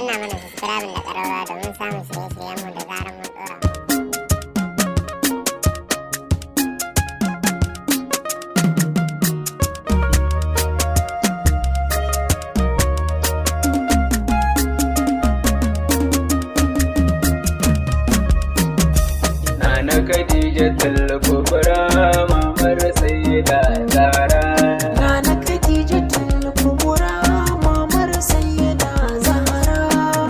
danna mana subscribe da ƙararrawa domin samun shirye-shiryenmu da zarar mun ɗora. Nana Khadijatul Kubra mamar Sayyida Zahra. Nana Khadijatul Kubra mamar Sayyida Zahra.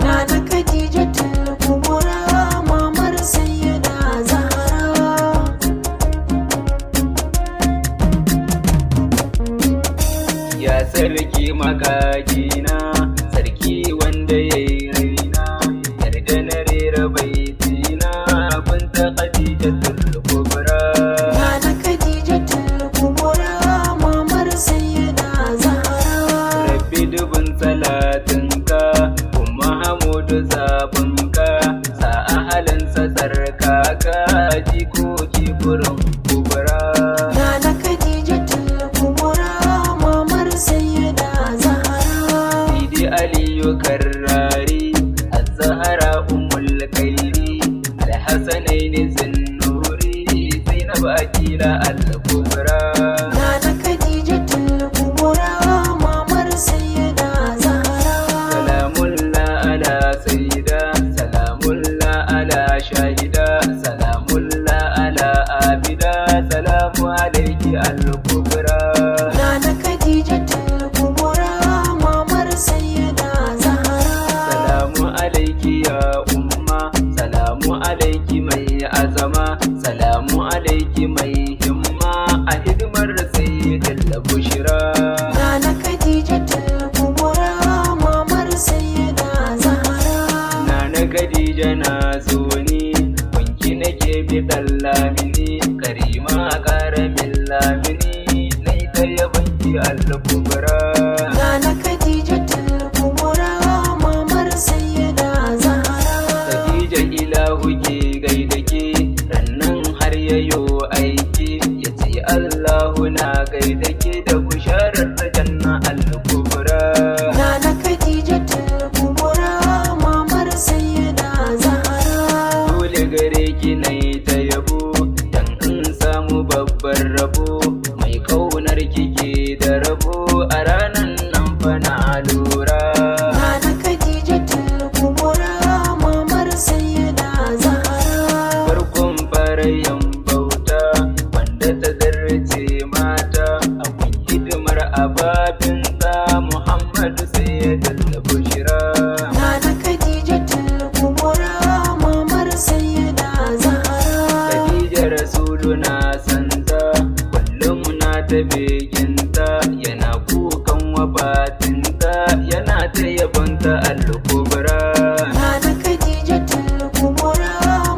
Nana Khadijatul Kubra mamar Sayyida Zahra. Ya sarki makagina, sarki wanda ya yi raina, yarda na rera baitina binta Khadijatul Kubra. Nana Khadijatul Kubra mamar Sayyida Zahra. Rabbi dubin salatinka, kuma Hamudu zabinka, sa ahalinsa tsarkaka, jikoki gurin kubra. Nana Khadijatul Kubra mamar Sayyida Zahra. Sidi Aliyu Karrari, Az-Zahra Ummul Khairi, Al-Hasanaini Zinnuri, Zainab Akila Al-Kubra. Nana Khadijatul Kubra mamar Sayyida Zahra. Salamullah ala Sayyida, Salamullah ala Shahida, Salamullah ala Abida, Salamu alayki Al-Kubra. Nana Khadijatul Kubra mamar Sayyida Zahra. Salamu alayki ya umma, salamu alayki mai azama, salamu alayki mai himma a hidimar Sayyidul Bushra. Nana Khadijatul Kubra mamar Sayyida Zahra. Nana Khadija na zo ni, wanki nake bi lamini, karima karamin lamini, nai ta yabanki Al-Kubra. Nana Khadijatul Kubra mamar Sayyida Zahra. Khadija ilahu ke gaida ke, rannan har yayo aiki, yace Allahu na gaida ke da bisharar janna Al-Kubra. Nana Khadijatul Kubra mamar Sayyida Zahra. Dole gare ki nai ta yabo, dan in samu babban rabo, mai kaunar kike da rabo a ranan nan fa na lura. Nana Khadijatul Kubra mamar Sayyida Zahra. Farkon farayin bauta, wanda ta zarce mata, abun hidimar ababinta Muhammadu Sayyidul Bushra. Nana Khadijatul Kubra mamar Sayyida Zahra. Khadija Rasulu na santa, kullum na ta beginta, yana kukan wafatinta, yana ta yabonta Al-Kubra. Nana Khadijatul Kubra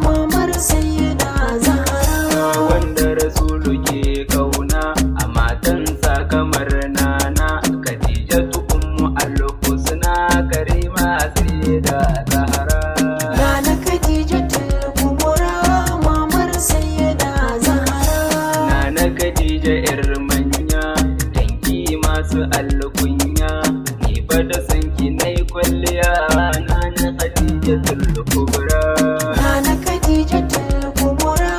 mamar Sayyida Zahra. Wanda Rasulu ke kauna, a matansa kamar nana, Khadijatu ummu al-husna, karima Sayyida Zahra. Nana Khadijatul Kubra mamar Sayyida Zahra. Nana Khadija yar manya, dangi masu alkunya, ni fa da sanki nai kwalliya, Nana Khadijatul Kubra. Nana Khadijatul Kubra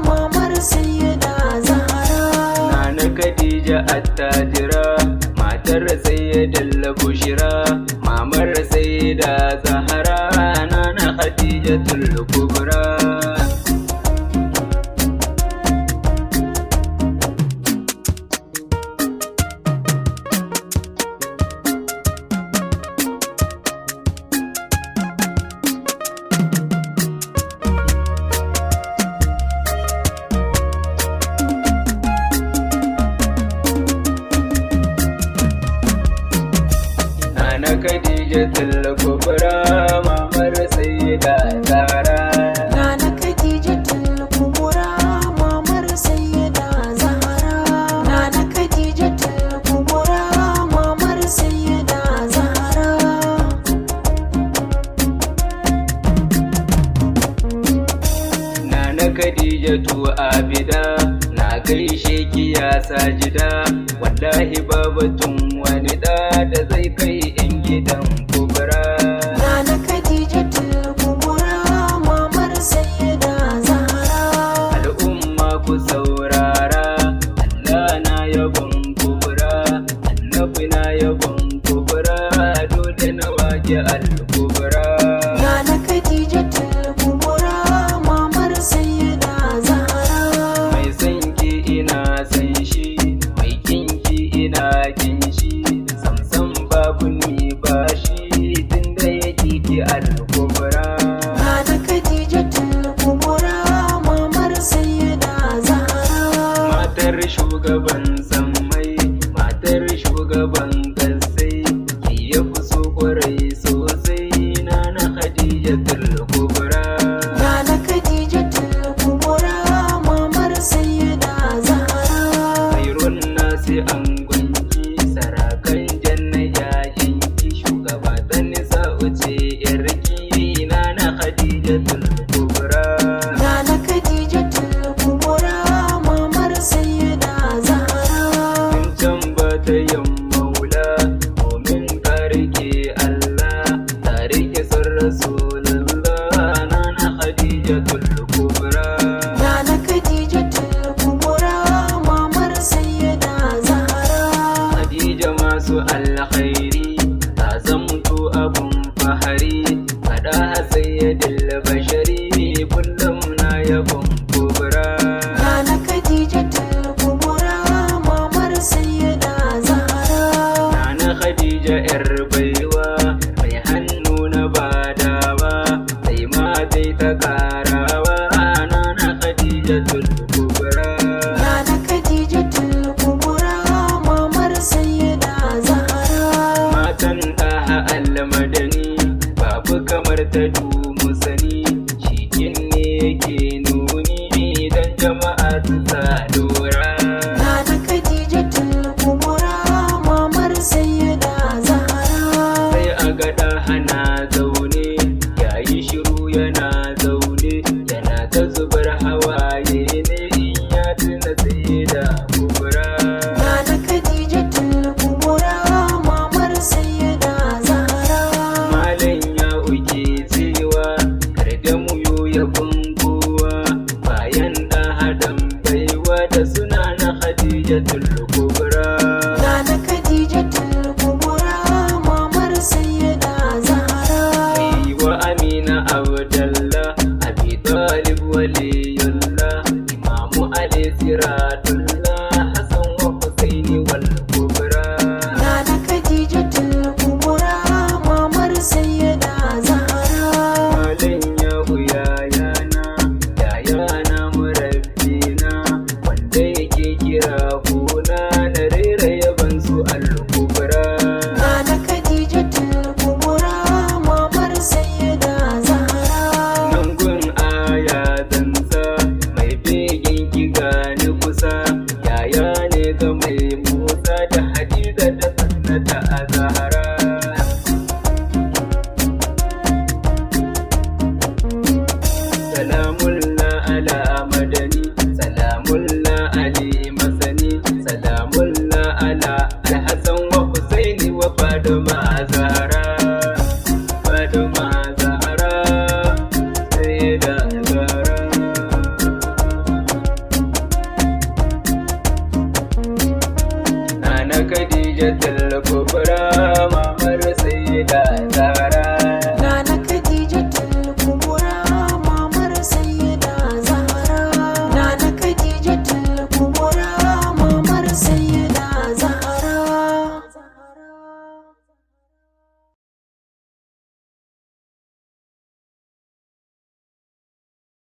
mamar Sayyida Zahra. Nana Khadija attajira, matar Sayyidul Bushra, mamar Sayyida Zahra, Nana Khadijatul Kubra. Nana Khadijatul Kubra mamar Sayyida Zahra. Nana Khadijatul Kubra mamar Sayyida Zahra. Nana Khadijatul Kubra mamar Sayyida Zahra. Nana Khadijatu Abida, na gaishe ki ya sajida, wallahi babatun wani da zai kai in gidan kubra. Nana ke al-kubra. Nana Khadijatul Kubra mamar sayyida Zahra. Mai son ki ina san shi, mai kinki ina kin shi, samsam babu ni ba shi tunda yake ki al-kubra. Nana Khadijatul Kubra mamar sayyida Zahra. Matar shugaban sammai, matar shugaban kasai, ki ya fi so kwarai sosai Nana Khadijatul Kubra. Nana Khadijatul Kubra mamar sayyida Zahra. Khairun nasi an gwanki, sarakan janna yayinki, shugaba ta nisa uce yarki Nana Khadijatul Kubra. Nana Khadijatul Kubra mamar sayyida Zahra. Can ba ta yamma wula, domin ka rike Allah, ta rike son Rasulullah Nana Khadijatul Kubra. Nana Khadijatul Kubra mamar sayyida Zahra. Khadija masu alkhairi, ta zamto abun fahari, kada sayyidil bashari, kullum na yabon kubra. Nana Khadijatul Kubra mamar sayyida Zahra. Nana Khadija yar baiwa, mai hannu na badawa, sai ma dai ta karawa Nana Khadijatul Kubra. Nana Khadijatul Kubra mamar sayyida Zahra. Matan ɗaha al-madani, babu kamar ta dumu sani, shikin ne yake nuni don jama'a su sa lura. Nana Khadijatul Kubra mamar sayyida Zahra. Sai a gada hana